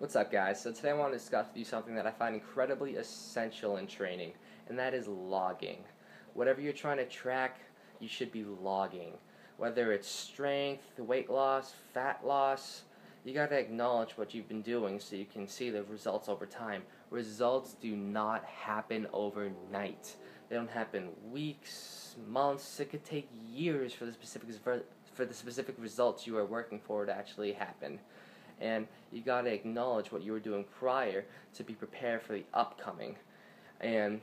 What's up, guys? So today I want to discuss with you something that I find incredibly essential in training, and that is logging. Whatever you're trying to track, you should be logging. Whether it's strength, weight loss, fat loss, you got to acknowledge what you've been doing so you can see the results over time. Results do not happen overnight. They don't happen weeks, months. It could take years for the specific results you are working for to actually happen. And you got to acknowledge what you were doing prior to be prepared for the upcoming. And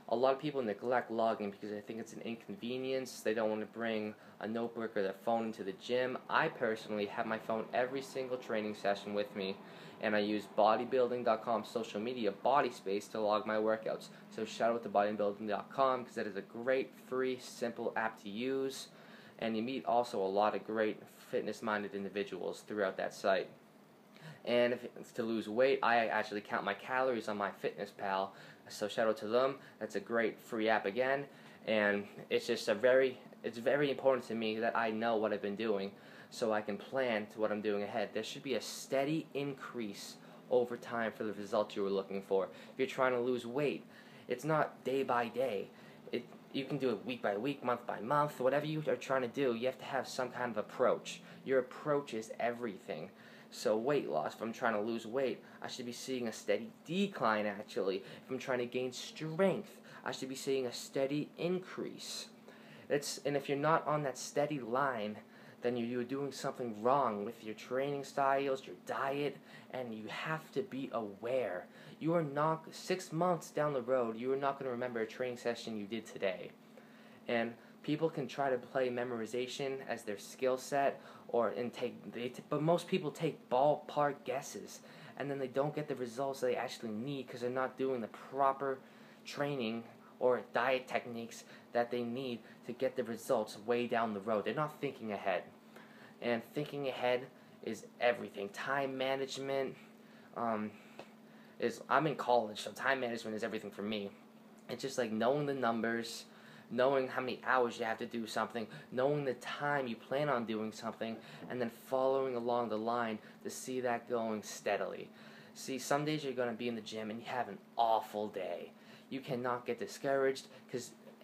a lot of people neglect logging because they think it's an inconvenience. They don't want to bring a notebook or their phone into the gym. I personally have my phone every single training session with me, and I use bodybuilding.com social media body space to log my workouts. So shout out to bodybuilding.com because that is a great, free, simple app to use, and you meet also a lot of great fitness-minded individuals throughout that site. And if it's to lose weight, I actually count my calories on Myfitnesspal, so shout out to them. That's a great free app again, and it's just it's very important to me that I know what I've been doing so I can plan to what I'm doing ahead. There should be a steady increase over time for the results you were looking for. If you're trying to lose weight, it's not day by day. You can do it week by week, month by month, whatever you are trying to do, you have to have some kind of approach. Your approach is everything. So weight loss, if I'm trying to lose weight, I should be seeing a steady decline actually. If I'm trying to gain strength, I should be seeing a steady increase. And if you're not on that steady line, then you're doing something wrong with your training styles, your diet, and you have to be aware. You are not, 6 months down the road, you are not going to remember a training session you did today. And people can try to play memorization as their skill set, but most people take ballpark guesses, and then they don't get the results they actually need because they're not doing the proper training or diet techniques that they need to get the results way down the road. They're not thinking ahead, and thinking ahead is everything. Time management I'm in college, so time management is everything for me. It's just like knowing the numbers, knowing how many hours you have to do something, knowing the time you plan on doing something, and then following along the line to see that going steadily. See, some days you're going to be in the gym and you have an awful day. You cannot get discouraged,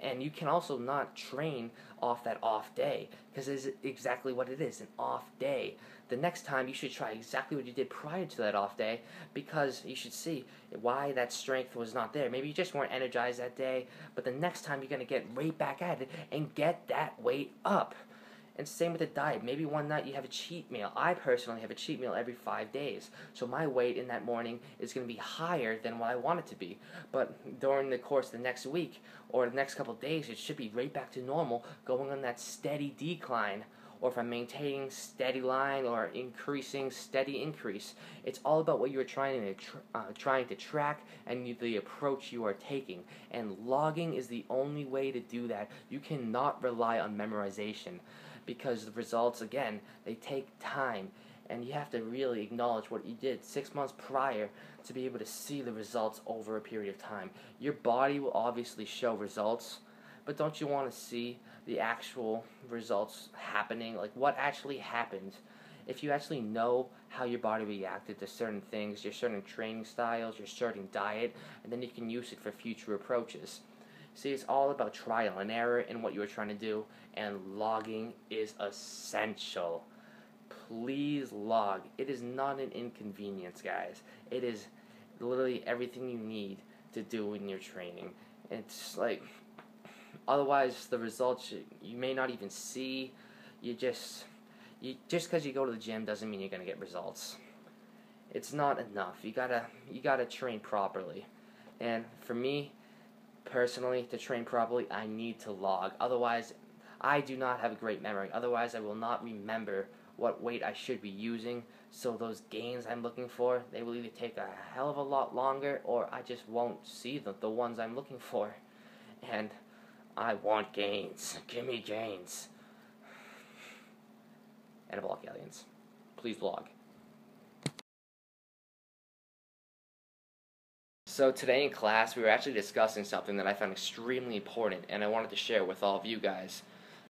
and you can also not train off that off day, because it's exactly what it is, an off day. The next time you should try exactly what you did prior to that off day, because you should see why that strength was not there. Maybe you just weren't energized that day, but the next time you're going to get right back at it and get that weight up. And same with the diet. Maybe one night you have a cheat meal. I personally have a cheat meal every 5 days. So my weight in that morning is going to be higher than what I want it to be. But during the course of the next week or the next couple of days, it should be right back to normal, going on that steady decline. Or if I'm maintaining steady line or increasing steady increase. It's all about what you're trying to track and the approach you are taking. And logging is the only way to do that. You cannot rely on memorization, because the results, again, they take time, and you have to really acknowledge what you did 6 months prior to be able to see the results over a period of time. Your body will obviously show results, but don't you want to see the actual results happening, like what actually happened? If you actually know how your body reacted to certain things, your certain training styles, your certain diet, and then you can use it for future approaches. See, it's all about trial and error in what you are trying to do, and logging is essential. Please log. It is not an inconvenience, guys. It is literally everything you need to do in your training. It's like, otherwise the results you may not even see. Just because you go to the gym doesn't mean you're going to get results. It's not enough. You gotta train properly. And for me, personally, to train properly, I need to log. Otherwise, I do not have a great memory. Otherwise, I will not remember what weight I should be using. So those gains I'm looking for, they will either take a hell of a lot longer, or I just won't see the ones I'm looking for. And I want gains. Give me gains. Anabolic aliens, please log. So today in class, we were actually discussing something that I found extremely important, and I wanted to share with all of you guys.